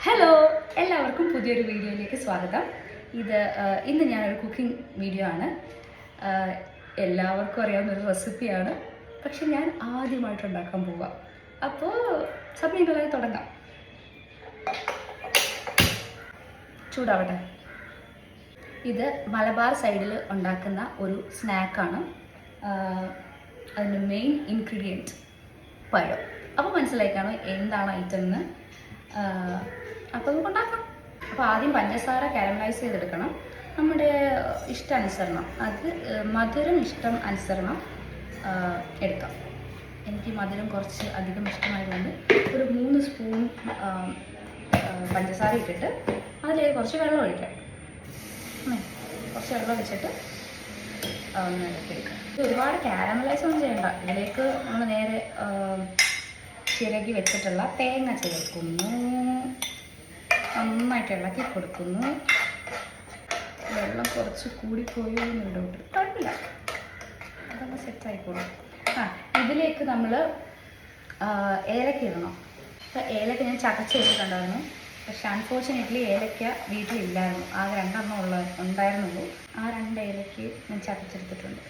Hello, എല്ലാവർക്കും പുതിയൊരു വീഡിയോയിലേക്ക് സ്വാഗതം. ഇന്ന് ഞാനൊരു കുക്കിംഗ് വീഡിയോ ആണ്. എല്ലാവർക്കും അറിയാവുന്നൊരു റെസിപ്പിയാണ്, പക്ഷെ ഞാൻ ആദ്യമായിട്ട് ഉണ്ടാക്കാൻ പോവാം. അപ്പോൾ സമയങ്ങളായി തുടങ്ങാം. ചൂടാവട്ടെ. ഇത് മലബാർ സൈഡിൽ ഉണ്ടാക്കുന്ന ഒരു സ്നാക്കാണ്. അതിൻ്റെ മെയിൻ ഇൻഗ്രീഡിയൻറ്റ് പഴം. അപ്പോൾ മനസ്സിലായിക്കാണോ എന്താണ് ഐറ്റം എന്ന്. അപ്പോൾ നമുക്ക് ഉണ്ടാക്കാം. അപ്പോൾ ആദ്യം പഞ്ചസാര കാരമലൈസ് ചെയ്തെടുക്കണം, നമ്മുടെ ഇഷ്ടാനുസരണം. അത് മധുരം ഇഷ്ടം അനുസരണം എടുക്കാം. എനിക്ക് മധുരം കുറച്ച് അധികം ഇഷ്ടമായതുകൊണ്ട് ഒരു 3 സ്പൂൺ പഞ്ചസാര ഇട്ടിട്ട് അതിലേക്ക് കുറച്ച് വെള്ളം ഒഴിക്കാം. കുറച്ച് വെള്ളം ഒഴിച്ചിട്ട് ഒന്ന് ഇളക്കിയെടുക്കാം. ഇത് ഒരുപാട് കാരമലൈസ് ഒന്നും ചെയ്യണ്ട. ഇതിലേക്ക് നമ്മൾ നേരെ ചിരകി വെച്ചിട്ടുള്ള തേങ്ങ ചേർക്കുന്നു, നന്നായിട്ട് ഇളക്കി കൊടുക്കുന്നു. വെള്ളം കുറച്ച് കൂടിപ്പോയോ എന്ന് ഡൗട്ട്. കുഴപ്പമില്ല, അതൊന്ന് സെറ്റായിക്കോളും. ഇതിലേക്ക് നമ്മൾ ഏലക്ക ഇടണം. അപ്പോൾ ഏലക്ക ഞാൻ ചതച്ച് വെച്ചിട്ടുണ്ടായിരുന്നു, പക്ഷെ അൺഫോർച്ചുനേറ്റ്ലി ഏലക്ക വീട്ടിലില്ലായിരുന്നു. ആകെ 2 ഉണ്ടായിരുന്നുള്ളൂ. ആ 2 ഏലക്ക ഞാൻ ചതച്ചെടുത്തിട്ടുണ്ട്.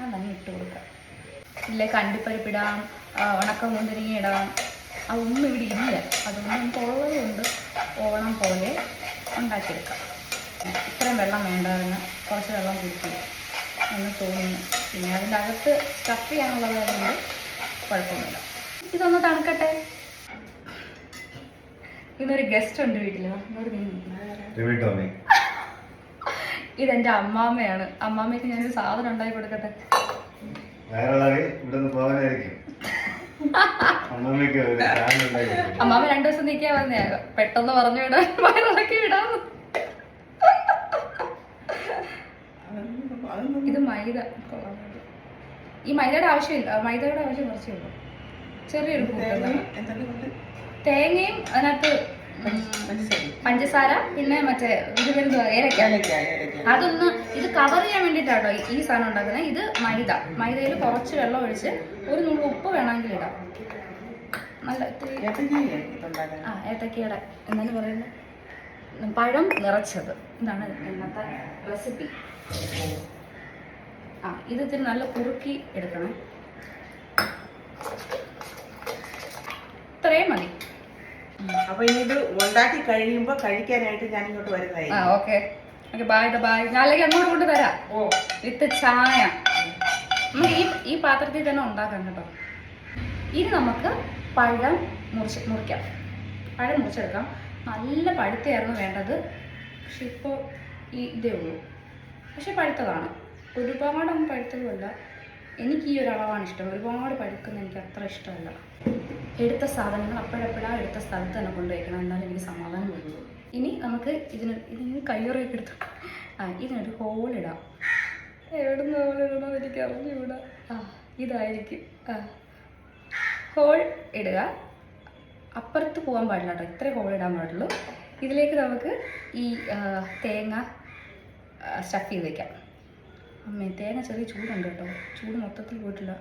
അതങ്ങ് ഇട്ട് കൊടുക്കാം. ഇതിലേക്ക് അണ്ടിപ്പരിപ്പിടാം, ഉണക്കമുന്തിരിങ്ങ ഇടാം. അതൊന്നും ഇവിടെ ഇല്ല, അതുകൊണ്ട് നമുക്ക് ഉള്ളതുകൊണ്ട് ഓണം പോലെ ഉണ്ടാക്കിയെടുക്കാം. ഇത്രയും വെള്ളം വേണ്ടായിരുന്നു, കുറച്ച് വെള്ളം കൂട്ടി എന്ന് തോന്നുന്നു. പിന്നെ അതിൻ്റെ അകത്ത് സ്റ്റഫ് ചെയ്യാനുള്ളതായതുകൊണ്ട് കുഴപ്പമൊന്നുമില്ല. ഇതൊന്ന് തണുക്കട്ടെ. ഇന്നൊരു ഗസ്റ്റ് ഉണ്ട് വീട്ടിൽ. ഇതെൻ്റെ അമ്മാമ്മയാണ്. അമ്മാമ്മയ്ക്ക് ഞാനൊരു സാധനം ഉണ്ടാക്കി കൊടുക്കട്ടെ. അമ്മാമ്മ 2 ദിവസം നിൽക്കാൻ പറഞ്ഞ പെട്ടെന്ന് പറഞ്ഞു വിടാൻ, വയറിളക്കി വിടാന്ന്. ഇത് മൈദ. ഈ മൈദയുടെ ആവശ്യമില്ല, മൈദയുടെ ആവശ്യം കുറച്ചേ ഉള്ളൂ. ചെറിയൊരു തേങ്ങയും അതിനകത്ത് പഞ്ചസാര, പിന്നെ മറ്റേ ഇത് വരുന്നത് ഏലക്ക. അതൊന്ന് ഇത് കവർ ചെയ്യാൻ വേണ്ടിയിട്ടാട്ടോ ഈ സാധനം ഉണ്ടാക്കുന്നത്. ഇത് മൈദയിൽ കുറച്ച് വെള്ളം ഒഴിച്ച് ഒരു നുള്ളു ഉപ്പ് വേണമെങ്കിൽ ഇടാം. നല്ല ഏത്തക്കയുടെ എന്താണ് പറയുന്നത്, പഴം നിറച്ചത്. ഇതാണ് ഇന്നത്തെ റെസിപ്പി. ഇത് ഇത്തിരി നല്ല കുറുക്കി എടുക്കണം. ഇത്രയും മതി. അപ്പൊ ഇനി ഇത് ഉണ്ടാക്കി കഴിയുമ്പോ കഴിക്കാനായിട്ട് ഞാൻ ഇങ്ങോട്ട് വരുന്നതായി. Okay bye. ഞാൻ അല്ലെങ്കിൽ അങ്ങോട്ട് കൊണ്ട് തരാം വിത്ത് ചായ. ഈ പാത്രത്തിൽ തന്നെ ഉണ്ടാക്കാം കേട്ടോ. ഇനി നമുക്ക് പഴം മുറിക്കാം. പഴം മുറിച്ചെടുക്കാം. നല്ല പഴുത്തയായിരുന്നു വേണ്ടത്, പക്ഷെ ഇപ്പോൾ ഇതേ ഉള്ളൂ. പക്ഷെ പഴുത്തതാണ്, ഒരുപാടൊന്നും പഴുത്തതുമല്ല. എനിക്ക് ഈ ഒരു അളവാണ് ഇഷ്ടം. ഒരുപാട് പഴുക്കുന്ന എനിക്ക് അത്ര ഇഷ്ടമല്ല. എടുത്ത സാധനങ്ങൾ അപ്പോഴെപ്പോഴാണ് എടുത്ത സ്ഥലത്ത് തന്നെ കൊണ്ടുവയ്ക്കണം, എന്നാലും എനിക്ക് സമാധാനം വരുള്ളൂ. ഇനി നമുക്ക് ഇതിന് കയ്യുറയൊക്കെ എടുത്തു ഇതിനൊരു ഹോളിടാം. എവിടുന്ന് ഹോളിടണമെന്ന് എനിക്ക് അറിഞ്ഞുകൂടാ. ഇതായിരിക്കും ഹോൾ ഇടുക. അപ്പുറത്ത് പോകാൻ പാടില്ല കേട്ടോ, ഇത്രയും ഹോൾ ഇടാൻ പാടുള്ളൂ. ഇതിലേക്ക് നമുക്ക് ഈ തേങ്ങ സ്റ്റഫ് ചെയ്ത് വയ്ക്കാം. തേങ്ങ ചെറിയ ചൂടുണ്ട് കേട്ടോ, ചൂട് മൊത്തത്തിൽ പോയിട്ടില്ല.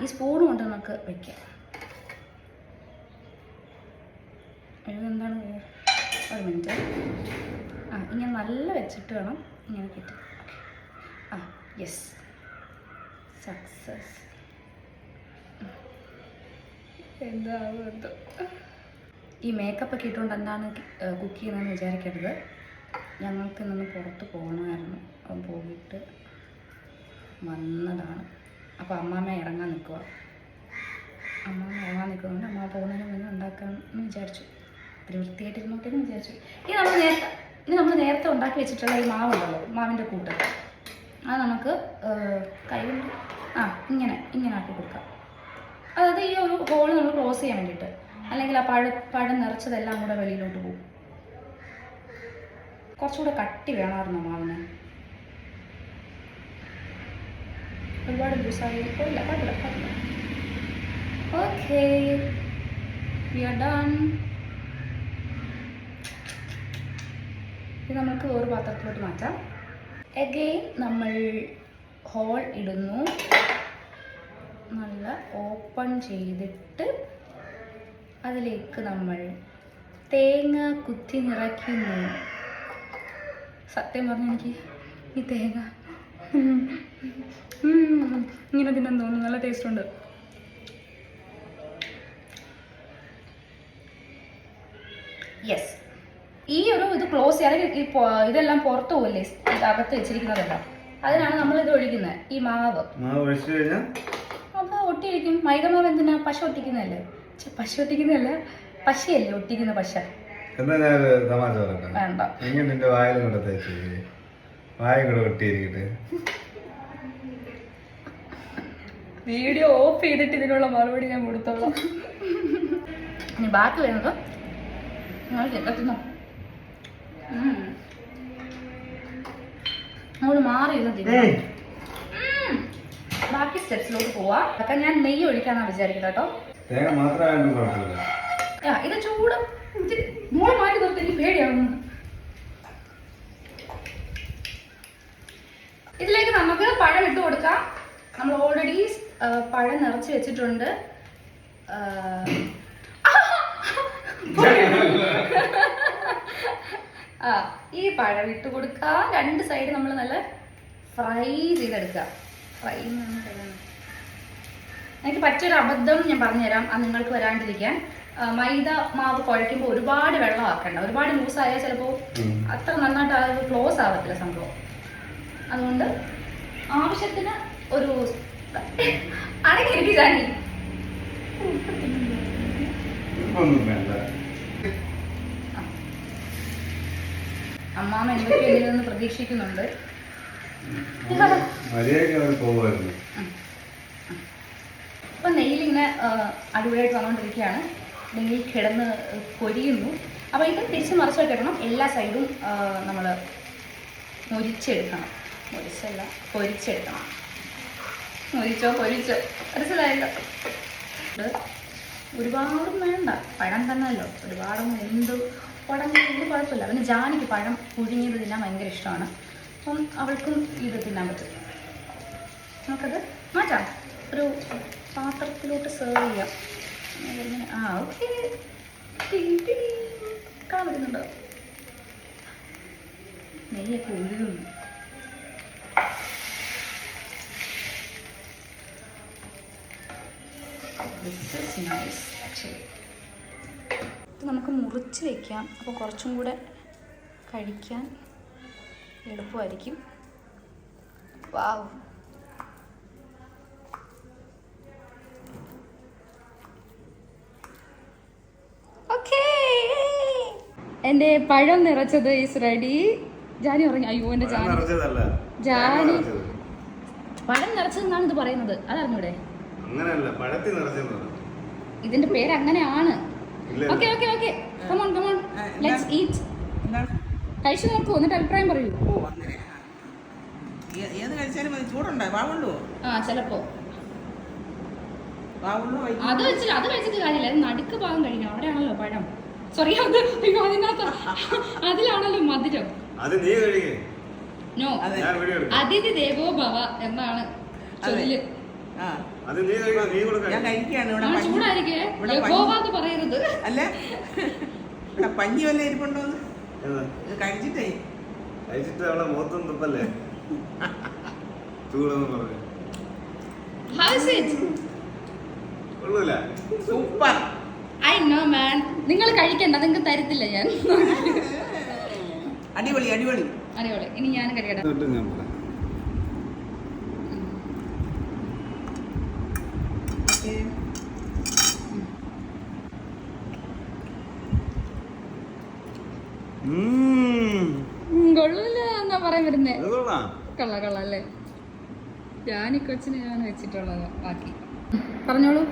ഈ സ്പൂൺ കൊണ്ട് നമുക്ക് വയ്ക്കാം. എന്താണ് ഒരു മിനിറ്റ്. ഇങ്ങനെ നല്ല വെച്ചിട്ട് വേണം ഇങ്ങനെ കിട്ടും. Yes, success. എന്താ ഈ മേക്കപ്പൊക്കെ ഇട്ടുകൊണ്ട് എന്താണ് കുക്ക് ചെയ്യുന്നതെന്ന് വിചാരിക്കരുത്. ഞങ്ങൾക്ക് ഇന്നൊന്ന് പുറത്ത് പോകണമായിരുന്നു, അപ്പം പോയിട്ട് വന്നതാണ്. അപ്പോൾ അമ്മാമ്മ ഇറങ്ങാൻ നിൽക്കുന്നതുകൊണ്ട് അമ്മ പോകുന്നതിന് മുന്നേ ഉണ്ടാക്കാമെന്ന് വിചാരിച്ചു. ഇത്തിരി വൃത്തിയായിട്ടിരുന്നോട്ടെന്ന് വിചാരിച്ചു. ഇനി നമ്മൾ നേരത്തെ ഉണ്ടാക്കി വെച്ചിട്ടുള്ള ഈ മാവുണ്ടല്ലോ, മാവിൻ്റെ കൂട്ട്, അത് നമുക്ക് കൈ കൊണ്ട് ഇങ്ങനെ ആക്കി കൊടുക്കാം. അതായത് ഈ ഒരു ഹോൾ നമ്മൾ ക്ലോസ് ചെയ്യാൻ വേണ്ടിയിട്ട്, അല്ലെങ്കിൽ ആ പഴം നിറച്ചതെല്ലാം കൂടെ വെളിയിലോട്ട് പോകും. കുറച്ചുകൂടെ കട്ടി വേണമായിരുന്നു മാവിന്. ഒരുപാട് ലൂസായി ഇല്ല, കുഴപ്പമില്ല. Okay, we are done. ഇത് നമുക്ക് ഒരു പാത്രത്തിലോട്ട് മാറ്റാം. അഗെയിൻ നമ്മൾ ഹോൾ ഇടുന്നു. നല്ല ഓപ്പൺ ചെയ്തിട്ട് അതിലേക്ക് നമ്മൾ തേങ്ങ കുത്തി നിറയ്ക്കുന്നു. സത്യം പറഞ്ഞ എനിക്ക് ഈ തേങ്ങ ഇങ്ങനെ തിന്നാൻ തോന്നുന്നു. നല്ല ടേസ്റ്റ് ഉണ്ട്. യെസ്, ഈ ഒരു ഇത് ക്ലോസ് ചെയ്യാൻ ഇതെല്ലാം പുറത്തു പോകില്ലേ, അകത്ത് വെച്ചിരിക്കുന്നതെല്ലാം, അതിനാണ് നമ്മൾ ഇത് ഒഴിക്കുന്നത്. ഈ മാവ് അപ്പൊ ഒട്ടിയിരിക്കും. മൈദമാവ് എന്തിനാ? പശ ഒട്ടിക്കുന്നതല്ലേ? പശ ഒട്ടിക്കുന്നതല്ല, പശയല്ലേ ഒട്ടിക്കുന്ന പശ. വേണ്ട, വീഡിയോ ഓഫ് ചെയ്തിട്ട് ഇതിനുള്ള മറുപടി ഞാൻ കൊടുത്തോളാം. ഇനി ബാക്കി വരുന്നത് എത്തുന്നു. അങ്ങോട്ട് മാറി ബാക്കി സ്റ്റെപ്സിലോട്ട് പോവാ. അതൊക്കെ ഞാൻ നെയ്യ് ഒഴിക്കാന്നാ വിചാരിക്കുന്നത് കേട്ടോ. ഇത് ചൂട് മോളെ മാറ്റി നിർത്തി, എനിക്ക് പേടിയാവുന്നു. ഇതിലേക്ക് നമുക്ക് പഴം ഇട്ട് കൊടുക്കാം. നമ്മൾ ഓൾറെഡി പഴം നിറച്ച് വെച്ചിട്ടുണ്ട്. ഈ പഴം ഇട്ട് കൊടുക്കാം. രണ്ട് സൈഡ് നമ്മൾ നല്ല ഫ്രൈ ചെയ്തെടുക്കുക. ഫ്രൈ എനിക്ക് പറ്റിയൊരു അബദ്ധം ഞാൻ പറഞ്ഞുതരാം, അത് നിങ്ങൾക്ക് വരാണ്ടിരിക്കാൻ. മൈദ മാവ് കുഴയ്ക്കുമ്പോൾ ഒരുപാട് വെള്ളം ആക്കണ്ട. ഒരുപാട് ലൂസായാൽ ചിലപ്പോൾ അത്ര നന്നായിട്ട് അത് ക്ലോസ് ആവത്തില്ല സംഭവം. അതുകൊണ്ട് ആവശ്യത്തിന് ഒരു അടങ്ങിയിരിക്കും. ജാനി അമ്മാമ എന്തൊക്കെ എന്നിൽ നിന്ന് പ്രതീക്ഷിക്കുന്നുണ്ട്. അപ്പൊ നെയ്യിലിങ്ങനെ അടിപൊളിയായിട്ട് വന്നുകൊണ്ടിരിക്കുകയാണ്. നെയ്യിൽ കിടന്ന് പൊരിയുന്നു. അപ്പൊ ഇത് തിരിച്ച് മറിച്ച് കിടണം. എല്ലാ സൈഡും നമ്മൾ മുരിച്ചെടുക്കണം. മുരിച്ചല്ല, പൊരിച്ചെടുക്കണം. പൊരിച്ചോ മനസ്സിലായല്ലോ. ഒരുപാടും വേണ്ട, പഴം തന്നെയല്ലോ. ഒരുപാടൊന്നും എന്ത് പഴം കുഴപ്പമില്ല. പിന്നെ ജാനിക്ക് പഴം പുഴുങ്ങിയത് തിന്നാൻ ഭയങ്കര ഇഷ്ടമാണ്. അപ്പം അവൾക്കും ഇത് തിന്നാൻ പറ്റും. നമുക്കത് മാറ്റാം, ഒരു പാത്രത്തിലോട്ട് സെർവ് ചെയ്യാം. ഓക്കെ, കാണാൻ പറ്റുന്നുണ്ടോ? നെയ്യൊക്കെ ഒഴുകുന്നു. നമുക്ക് മുറിച്ച് വെക്കാം. അപ്പോൾ കുറച്ചും കൂടെ കഴിക്കാൻ എളുപ്പമായിരിക്കും. വാവ്, ഓക്കേ, എൻ്റെ പഴം നിറച്ചത് ഈസ് റെഡി. ജാനി ഉറങ്ങി. അയ്യോ എൻ്റെ ജാനി പഴം നിറച്ചതെന്നാണ് ഇത് പറയുന്നത്. അതറിഞ്ഞൂടെ? ഇതിന്റെ പേര് അങ്ങനെയാണ്. Okay okay okay, come on come on, let's eat. കഴിച്ചു നോക്കൂ, എന്നിട്ട് അഭിപ്രായം പറയൂ. ചിലപ്പോ അത് കഴിച്ചിട്ട് കാര്യമില്ല. അത് നടുക്ക് ഭാഗം കഴിക്കണം. അവിടെയാണല്ലോ പഴം. സോറി, അതിലാണല്ലോ മധുരം. നോ, അതിഥി ദേവോ ഭവ എന്നാണ് ചൊല്ല്. പറയരുത്. അല്ല, ഇവിടെ പഞ്ഞി വല്ല ഇരിപ്പുണ്ടോന്ന് കഴിച്ചിട്ടേ അവളെ മുഖത്തും തുപ്പല്ലേ. സൂപ്പർ. ഐ നോ മാൻ, നിങ്ങൾ കഴിക്കണ്ട, നിങ്ങൾക്ക് തരത്തില്ല ഞാൻ. അടിപൊളി അടിപൊളി അടിപൊളി. ഇനി ഞാൻ കഴിക്കട്ടെ. കൊള്ളൂല എന്നാ പറയാൻ വരുന്നേ. കൊള്ള അല്ലേ? ജാനി കൊച്ചിന് ഞാൻ വെച്ചിട്ടുള്ളത്. ബാക്കി പറഞ്ഞോളൂ,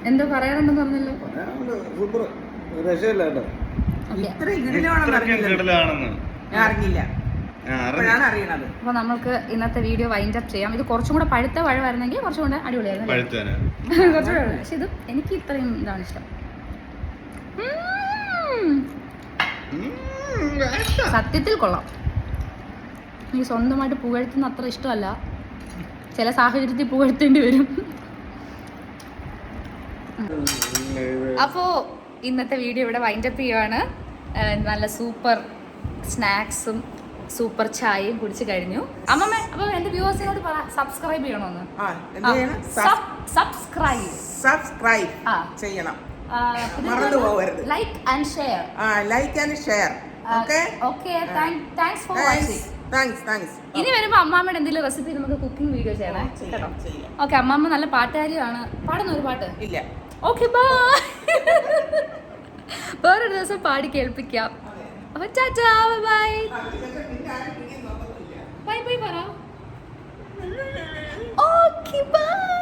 എന്തോ പറയാറുണ്ടെന്ന് പറഞ്ഞല്ലോ. അപ്പൊ നമുക്ക് ഇന്നത്തെ വീഡിയോ വൈൻഡ് അപ്പ് ചെയ്യാം. ഇത് കുറച്ചും കൂടെ പഴുത്ത പഴമായിരുന്നെങ്കിൽ കുറച്ചും കൂടെ അടിപൊളിയായിരുന്നു. കുറച്ചുകൂടെ, പക്ഷെ ഇത് എനിക്ക് ഇത്രയും ഇതാണ് ഇഷ്ടം. സത്യത്തിൽ കൊള്ളാം. എനിക്ക് സ്വന്തമായിട്ട് പുകഴ്ത്തുന്ന അത്ര ഇഷ്ടമല്ല. ചില സാഹചര്യത്തിൽ പുകഴ്ത്തേണ്ടി വരും. അപ്പോൾ ഇന്നത്തെ വീഡിയോ ഇവിടെ വൈൻഡപ്പ് ചെയ്യുവാണ്. നല്ല സൂപ്പർ സ്നാക്സും സൂപ്പർ ചായയും കുടിച്ച് കഴിഞ്ഞു. അമ്മമ്മ അപ്പോൾ എൻ്റെ വ്യൂവേഴ്സിനോട് പറ സബ്സ്ക്രൈബ് ചെയ്യണമെന്ന്. സബ്സ്ക്രൈബ് ചെയ്യണം, മറന്നു പോകരുത്. Like and share. Like and share. Okay thanks for watching. Thanks. ഇനി വരുമ്പോൾ അമ്മാമ്മയുടെ എന്തെങ്കിലും റെസിപ്പി നമുക്ക് കുക്കിംഗ് വീഡിയോ ചെയ്യണേ കേട്ടോ. ഓക്കെ, അമ്മാമ്മ നല്ല പാട്ടുകാരിയാണ്. പാടുന്ന ഒരു പാട്ട് ഇല്ല. Okay bye. വേറൊരു ദിവസം പാടി കേൾപ്പിക്കാം. അപ്പൊ ടാറ്റാ ബൈ ബൈ ബൈ പറ. Okay bye.